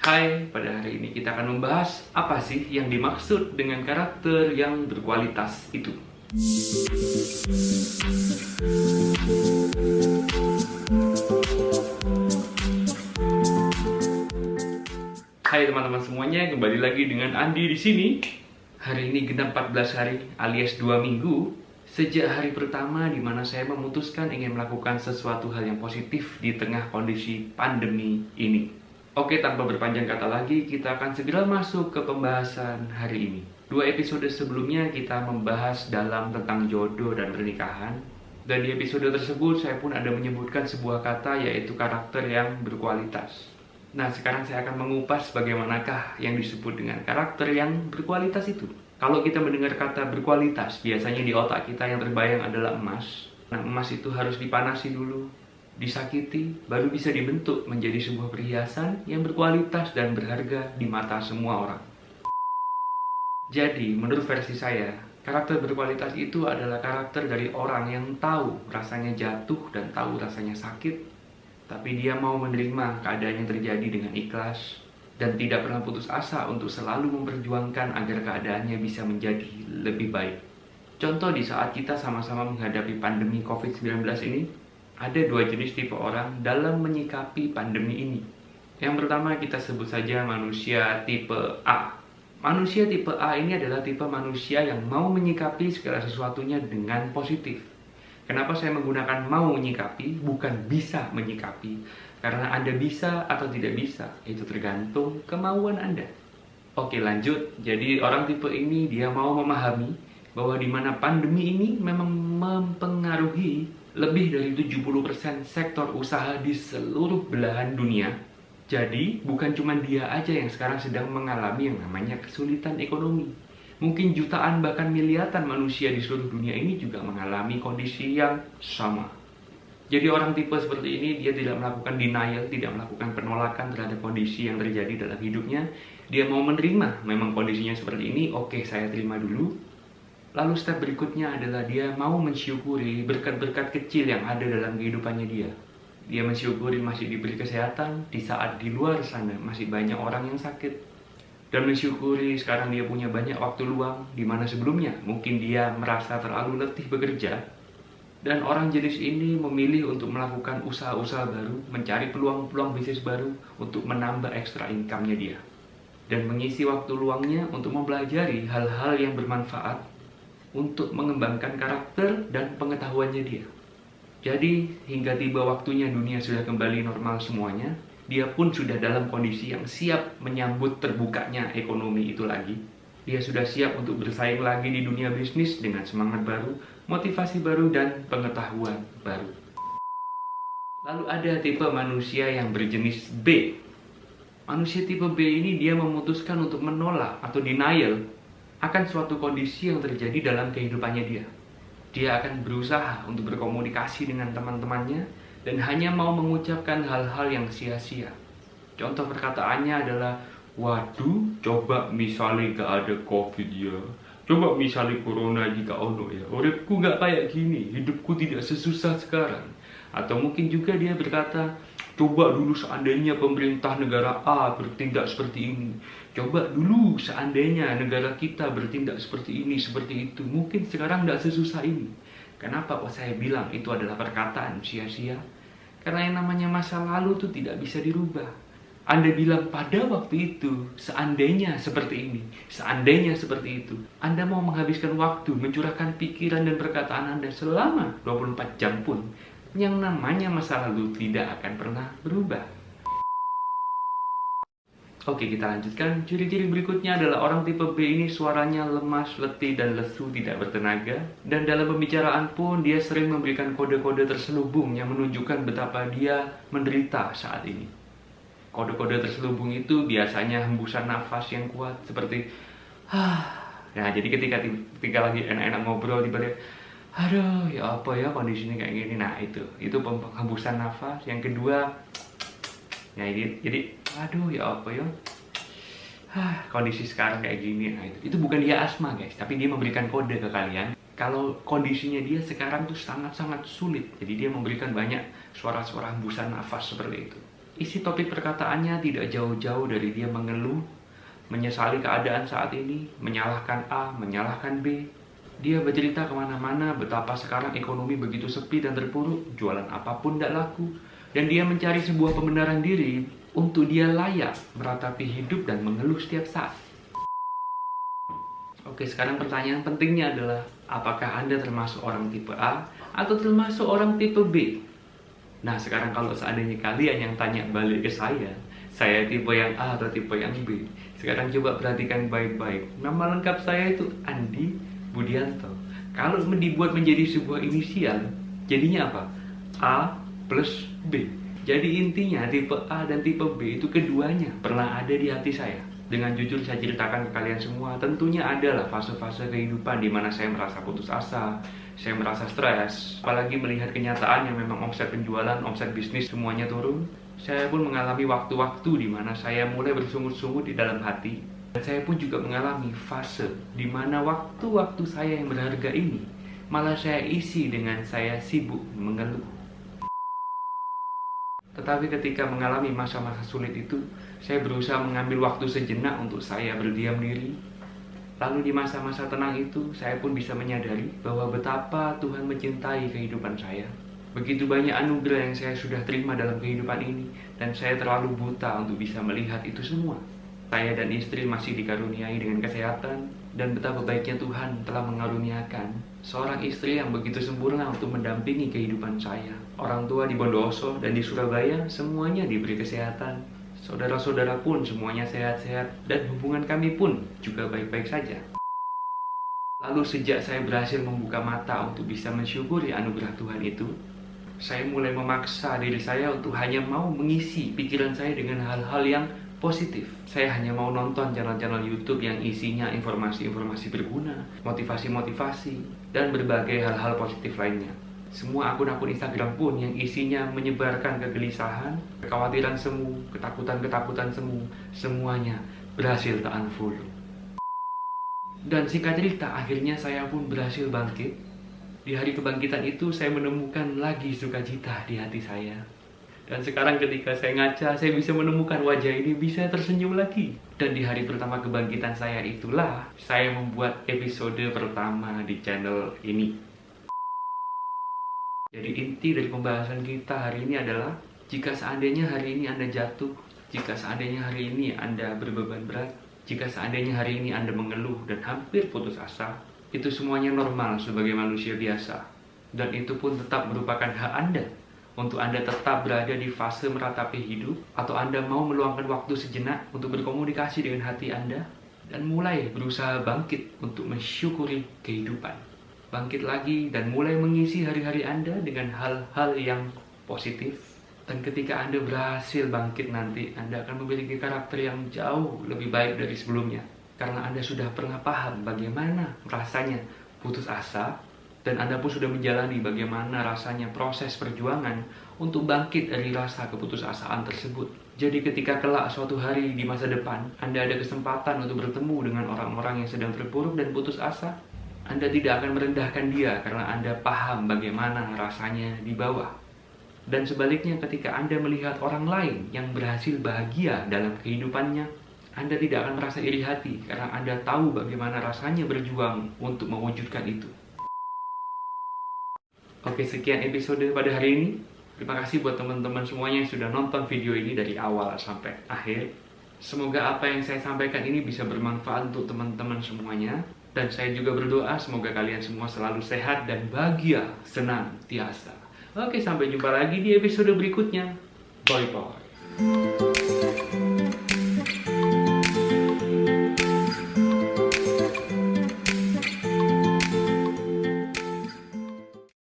Hai, pada hari ini kita akan membahas apa sih yang dimaksud dengan karakter yang berkualitas itu. Hai teman-teman semuanya, kembali lagi dengan Andi di sini. Hari ini genap 14 hari alias 2 minggu sejak hari pertama di mana saya memutuskan ingin melakukan sesuatu hal yang positif di tengah kondisi pandemi ini. Oke, tanpa berpanjang kata lagi, kita akan segera masuk ke pembahasan hari ini. 2 episode sebelumnya kita membahas dalam tentang jodoh dan pernikahan. Dan di episode tersebut saya pun ada menyebutkan sebuah kata yaitu karakter yang berkualitas. Nah, sekarang saya akan mengupas bagaimanakah yang disebut dengan karakter yang berkualitas itu. Kalau kita mendengar kata berkualitas, biasanya di otak kita yang terbayang adalah emas. Nah, emas itu harus dipanasi dulu, disakiti, baru bisa dibentuk menjadi sebuah perhiasan yang berkualitas dan berharga di mata semua orang. Jadi, menurut versi saya, karakter berkualitas itu adalah karakter dari orang yang tahu rasanya jatuh dan tahu rasanya sakit, tapi dia mau menerima keadaan yang terjadi dengan ikhlas dan tidak pernah putus asa untuk selalu memperjuangkan agar keadaannya bisa menjadi lebih baik. Contoh di saat kita sama-sama menghadapi pandemi COVID-19 ini, ada 2 jenis tipe orang dalam menyikapi pandemi ini. Yang pertama kita sebut saja manusia tipe A. Manusia tipe A ini adalah tipe manusia yang mau menyikapi segala sesuatunya dengan positif. Kenapa saya menggunakan mau menyikapi, bukan bisa menyikapi? Karena Anda bisa atau tidak bisa, itu tergantung kemauan Anda. Oke, lanjut. Jadi orang tipe ini dia mau memahami bahwa di mana pandemi ini memang mempengaruhi lebih dari 70% sektor usaha di seluruh belahan dunia. Jadi, bukan cuma dia aja yang sekarang sedang mengalami yang namanya kesulitan ekonomi. Mungkin jutaan bahkan miliaran manusia di seluruh dunia ini juga mengalami kondisi yang sama. Jadi orang tipe seperti ini dia tidak melakukan denial, tidak melakukan penolakan terhadap kondisi yang terjadi dalam hidupnya. Dia mau menerima memang kondisinya seperti ini, oke saya terima dulu. Lalu step berikutnya adalah dia mau mensyukuri berkat-berkat kecil yang ada dalam kehidupannya dia. Dia mensyukuri masih diberi kesehatan di saat di luar sana masih banyak orang yang sakit. Dan mensyukuri sekarang dia punya banyak waktu luang, di mana sebelumnya mungkin dia merasa terlalu letih bekerja. Dan orang jenis ini memilih untuk melakukan usaha-usaha baru, mencari peluang-peluang bisnis baru untuk menambah ekstra income-nya dia. Dan mengisi waktu luangnya untuk mempelajari hal-hal yang bermanfaat untuk mengembangkan karakter dan pengetahuannya dia. Jadi hingga tiba waktunya dunia sudah kembali normal semuanya, dia pun sudah dalam kondisi yang siap menyambut terbukanya ekonomi itu lagi. Dia sudah siap untuk bersaing lagi di dunia bisnis dengan semangat baru, motivasi baru, dan pengetahuan baru. Lalu ada tipe manusia yang berjenis B. Manusia tipe B ini dia memutuskan untuk menolak atau denial akan suatu kondisi yang terjadi dalam kehidupannya dia. Dia akan berusaha untuk berkomunikasi dengan teman-temannya dan hanya mau mengucapkan hal-hal yang sia-sia. Contoh perkataannya adalah, waduh, coba misalnya gak ada covid ya. Coba misalnya corona jika ono ya. Uripku gak kayak gini, hidupku tidak sesusah sekarang. Atau mungkin juga dia berkata, coba dulu seandainya pemerintah negara A bertindak seperti ini. Coba dulu seandainya negara kita bertindak seperti ini, seperti itu. Mungkin sekarang gak sesusah ini. Kenapa kok saya bilang itu adalah perkataan sia-sia? Karena yang namanya masa lalu itu tidak bisa dirubah. Anda bilang pada waktu itu, seandainya seperti ini, seandainya seperti itu. Anda mau menghabiskan waktu, mencurahkan pikiran dan perkataan Anda selama 24 jam pun, yang namanya masa lalu tidak akan pernah berubah. Oke, kita lanjutkan. Ciri-ciri berikutnya adalah orang tipe B ini suaranya lemas, letih, dan lesu, tidak bertenaga. Dan dalam pembicaraan pun dia sering memberikan kode-kode terselubung yang menunjukkan betapa dia menderita saat ini. Kode-kode terselubung itu biasanya hembusan nafas yang kuat seperti Nah, jadi ketika lagi enak-enak ngobrol tiba-tiba, aduh, ya apa ya kondisinya kayak gini. Nah, itu hembusan nafas. Yang kedua, ya jadi aduh ya apa ya, kondisi sekarang kayak gini. Nah, itu bukan dia asma guys, tapi dia memberikan kode ke kalian kalau kondisinya dia sekarang tuh sangat-sangat sulit. Jadi dia memberikan banyak suara-suara hembusan nafas seperti itu. isi topik perkataannya tidak jauh-jauh dari dia mengeluh, menyesali keadaan saat ini, menyalahkan A, menyalahkan B. Dia bercerita kemana-mana betapa sekarang ekonomi begitu sepi dan terpuruk, jualan apapun tidak laku. Dan dia mencari sebuah pembenaran diri untuk dia layak meratapi hidup dan mengeluh setiap saat. Oke, sekarang pertanyaan pentingnya adalah, apakah Anda termasuk orang tipe A atau termasuk orang tipe B? Nah, sekarang kalau seandainya kalian yang tanya balik ke saya tipe yang A atau tipe yang B. Sekarang coba perhatikan baik-baik. Nama lengkap saya itu Andi Budianto. Kalau dibuat menjadi sebuah inisial, jadinya apa? A plus B. Jadi intinya tipe A dan tipe B itu keduanya pernah ada di hati saya. Dengan jujur saya ceritakan ke kalian semua, tentunya adalah fase-fase kehidupan di mana saya merasa putus asa, saya merasa stres, apalagi melihat kenyataan yang memang omset penjualan, omset bisnis semuanya turun. Saya pun mengalami waktu-waktu di mana saya mulai bersungut-sungut di dalam hati. Dan saya pun juga mengalami fase di mana waktu-waktu saya yang berharga ini malah saya isi dengan saya sibuk mengeluh. Tetapi ketika mengalami masa-masa sulit itu, saya berusaha mengambil waktu sejenak untuk saya berdiam diri. Lalu di masa-masa tenang itu, saya pun bisa menyadari bahwa betapa Tuhan mencintai kehidupan saya. Begitu banyak anugerah yang saya sudah terima dalam kehidupan ini, dan saya terlalu buta untuk bisa melihat itu semua. Saya dan istri masih dikaruniai dengan kesehatan, dan betapa baiknya Tuhan telah mengaruniakan seorang istri yang begitu sempurna untuk mendampingi kehidupan saya. Orang tua di Bondowoso dan di Surabaya semuanya diberi kesehatan. Saudara-saudara pun semuanya sehat-sehat, dan hubungan kami pun juga baik-baik saja. Lalu sejak saya berhasil membuka mata untuk bisa mensyukuri anugerah Tuhan itu, saya mulai memaksa diri saya untuk hanya mau mengisi pikiran saya dengan hal-hal yang positif. Saya hanya mau nonton channel-channel YouTube yang isinya informasi-informasi berguna, motivasi-motivasi, dan berbagai hal-hal positif lainnya. Semua akun-akun Instagram pun yang isinya menyebarkan kegelisahan, kekhawatiran semu, ketakutan-ketakutan semu, semuanya berhasil tak-unfollow. Dan singkat cerita, akhirnya saya pun berhasil bangkit. Di hari kebangkitan itu, saya menemukan lagi sukacita di hati saya. Dan sekarang ketika saya ngaca, saya bisa menemukan wajah ini bisa tersenyum lagi. Dan di hari pertama kebangkitan saya itulah, saya membuat episode pertama di channel ini. Jadi inti dari pembahasan kita hari ini adalah, jika seandainya hari ini Anda jatuh, jika seandainya hari ini Anda berbeban berat, jika seandainya hari ini Anda mengeluh dan hampir putus asa, itu semuanya normal sebagai manusia biasa. Dan itu pun tetap merupakan hak Anda untuk Anda tetap berada di fase meratapi hidup, atau Anda mau meluangkan waktu sejenak untuk berkomunikasi dengan hati Anda dan mulai berusaha bangkit untuk mensyukuri kehidupan. Bangkit lagi dan mulai mengisi hari-hari Anda dengan hal-hal yang positif. Dan ketika Anda berhasil bangkit nanti, Anda akan memiliki karakter yang jauh lebih baik dari sebelumnya. Karena Anda sudah pernah paham bagaimana rasanya putus asa, dan Anda pun sudah menjalani bagaimana rasanya proses perjuangan untuk bangkit dari rasa keputusasaan tersebut. Jadi ketika kelak suatu hari di masa depan, Anda ada kesempatan untuk bertemu dengan orang-orang yang sedang terpuruk dan putus asa, Anda tidak akan merendahkan dia karena Anda paham bagaimana rasanya di bawah. Dan sebaliknya ketika Anda melihat orang lain yang berhasil bahagia dalam kehidupannya, Anda tidak akan merasa iri hati karena Anda tahu bagaimana rasanya berjuang untuk mewujudkan itu. Oke, sekian episode pada hari ini. Terima kasih buat teman-teman semuanya yang sudah nonton video ini dari awal sampai akhir. Semoga apa yang saya sampaikan ini bisa bermanfaat untuk teman-teman semuanya. Dan saya juga berdoa semoga kalian semua selalu sehat dan bahagia senantiasa. Oke, sampai jumpa lagi di episode berikutnya. Bye-bye.